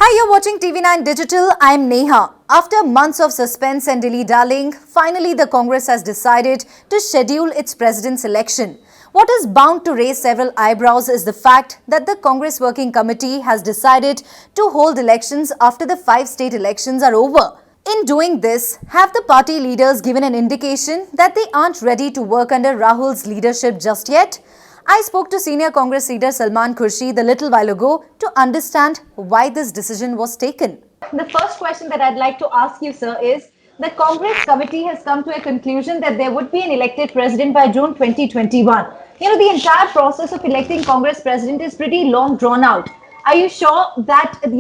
Hi, you're watching TV9 Digital. I'm Neha. After months of suspense and dilly-dallying, finally the Congress has decided to schedule its president's election. What is bound to raise several eyebrows is the fact that the Congress Working Committee has decided to hold elections after the 5 state elections are over. In doing this, have the party leaders given an indication that they aren't ready to work under Rahul's leadership just yet? I spoke to senior Congress leader Salman Khurshid a little while ago to understand why this decision was taken. The first question that I'd like to ask you, sir, is the Congress committee has come to a conclusion that there would be an elected president by June 2021. The entire process of electing Congress president is pretty long drawn out. Are you sure that, in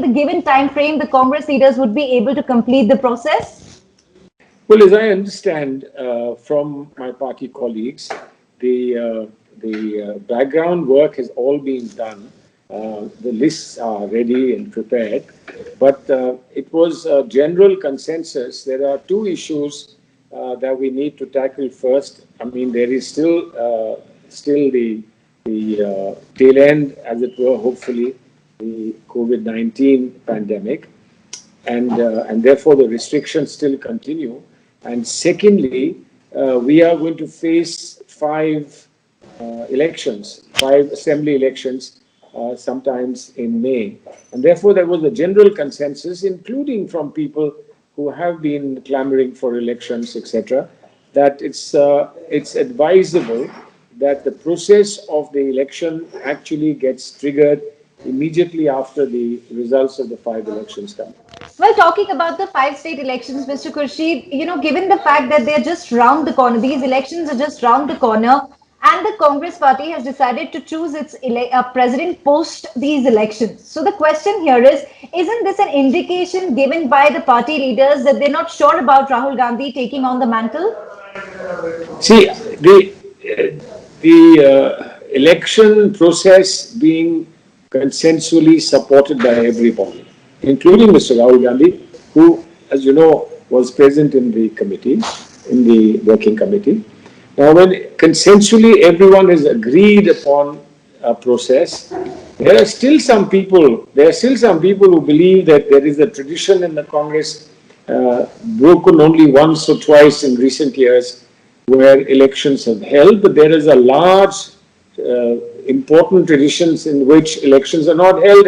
the given time frame, the Congress leaders would be able to complete the process? Well, as I understand from my party colleagues, the background work has all been done. The lists are ready and prepared, but it was a general consensus. There are two issues that we need to tackle first. I mean, there is still the tail end, as it were, hopefully, the COVID-19 pandemic, and therefore the restrictions still continue. And secondly, we are going to face five assembly elections, sometimes in May. And therefore, there was a general consensus, including from people who have been clamoring for elections, etc., that it's advisable that the process of the election actually gets triggered immediately after the results of the 5 elections come. Well, talking about the 5 state elections, Mr. Khurshid, given the fact that they're just round the corner, these elections are just round the corner, and the Congress party has decided to choose its president post these elections. So the question here is, isn't this an indication given by the party leaders that they're not sure about Rahul Gandhi taking on the mantle? See, the election process being consensually supported by everybody, including Mr. Rahul Gandhi, who, as you know, was present in the committee, in the working committee. Now, when consensually everyone has agreed upon a process, there are still some people who believe that there is a tradition in the Congress, broken only once or twice in recent years, where elections have held, but there is a large, important traditions in which elections are not held,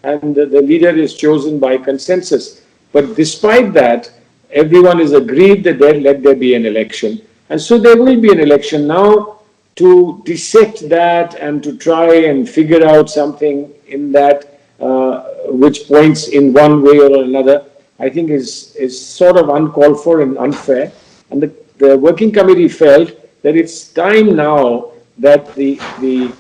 and the leader is chosen by consensus. But despite that, everyone is agreed that let there be an election. And so there will be an election. Now, to dissect that and to try and figure out something in that which points in one way or another, I think is sort of uncalled for and unfair. And the working committee felt that it's time now that the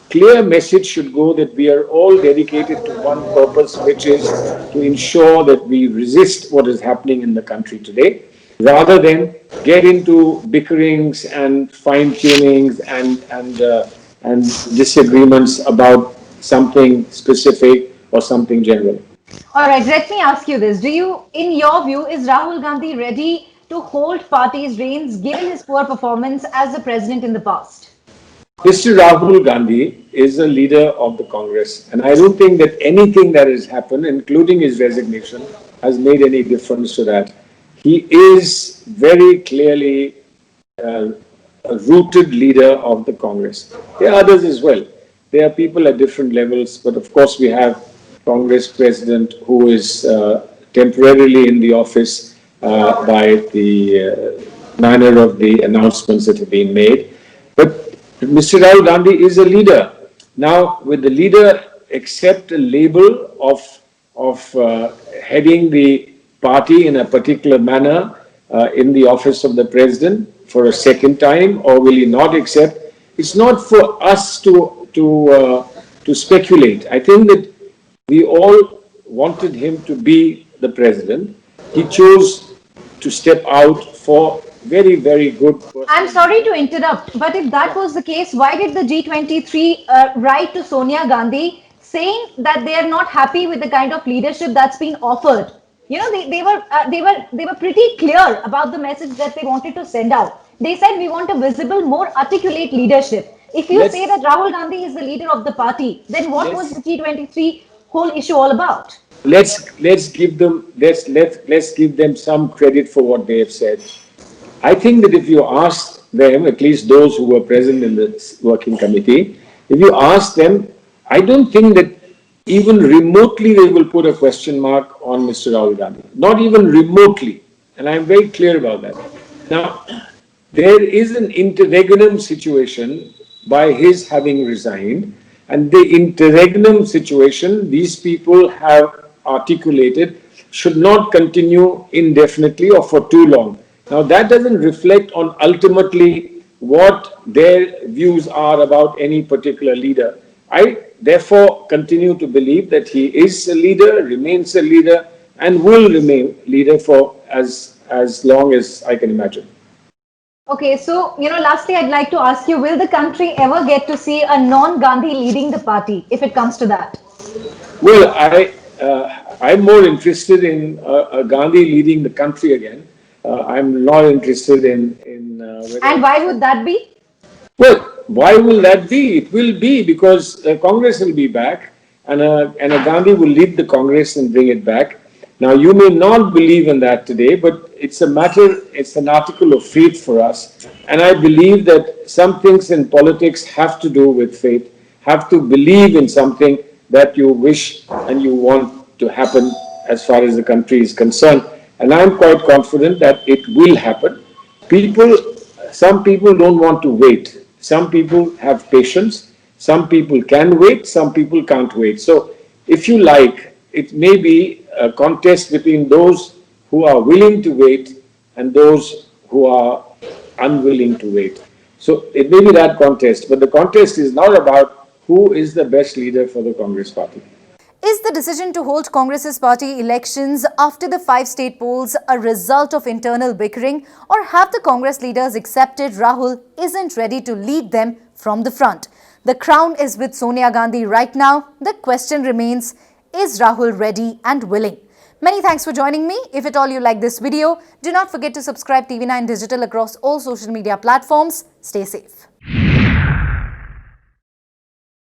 clear message should go that we are all dedicated to one purpose, which is to ensure that we resist what is happening in the country today, rather than get into bickerings and fine-tunings and disagreements about something specific or something general. All right, let me ask you this. In your view, is Rahul Gandhi ready to hold party's reins given his poor performance as the president in the past? Mr. Rahul Gandhi is a leader of the Congress, and I don't think that anything that has happened, including his resignation, has made any difference to that. He is very clearly a rooted leader of the Congress. There are others as well. There are people at different levels, but of course we have Congress President who is temporarily in the office by the manner of the announcements that have been made. But Mr. Rahul Gandhi is a leader. Now, will the leader accept a label of heading the party in a particular manner in the office of the president for a second time, or will he not accept? It's not for us to speculate. I think that we all wanted him to be the president. He chose to step out for very, very good. I'm sorry to interrupt, but if that was the case, why did the G23 write to Sonia Gandhi saying that they are not happy with the kind of leadership that's been offered? They were pretty clear about the message that they wanted to send out. They said we want a visible, more articulate leadership. If you say that Rahul Gandhi is the leader of the party, then what was the G23 whole issue all about? let's give them some credit for what they have said. I think that if you ask them, at least those who were present in the working committee, if you ask them, I don't think that even remotely they will put a question mark on Mr. Rahul Gandhi. Not even remotely. And I'm very clear about that. Now, there is an interregnum situation by his having resigned, and the interregnum situation these people have articulated should not continue indefinitely or for too long. Now, that doesn't reflect on ultimately what their views are about any particular leader. I therefore continue to believe that he is a leader, remains a leader, and will remain leader for as long as I can imagine. Okay, so, lastly, I'd like to ask you, will the country ever get to see a non-Gandhi leading the party, if it comes to that? Well, I'm more interested in Gandhi leading the country again. I'm not interested in And whether. why would that be? Well, why will that be? It will be because Congress will be back, and a Gandhi will lead the Congress and bring it back. Now, you may not believe in that today, but it's a matter, it's an article of faith for us. And I believe that some things in politics have to do with faith, have to believe in something that you wish and you want to happen as far as the country is concerned. And I'm quite confident that it will happen. People, some people don't want to wait. Some people have patience. Some people can wait. Some people can't wait. So, if you like, it may be a contest between those who are willing to wait and those who are unwilling to wait. So, it may be that contest, but the contest is not about who is the best leader for the Congress party. Is the decision to hold Congress's party elections after the 5 state polls a result of internal bickering, or have the Congress leaders accepted Rahul isn't ready to lead them from the front? The crown is with Sonia Gandhi right now. The question remains, is Rahul ready and willing? Many thanks for joining me. If at all you like this video, do not forget to subscribe TV9 Digital across all social media platforms. Stay safe.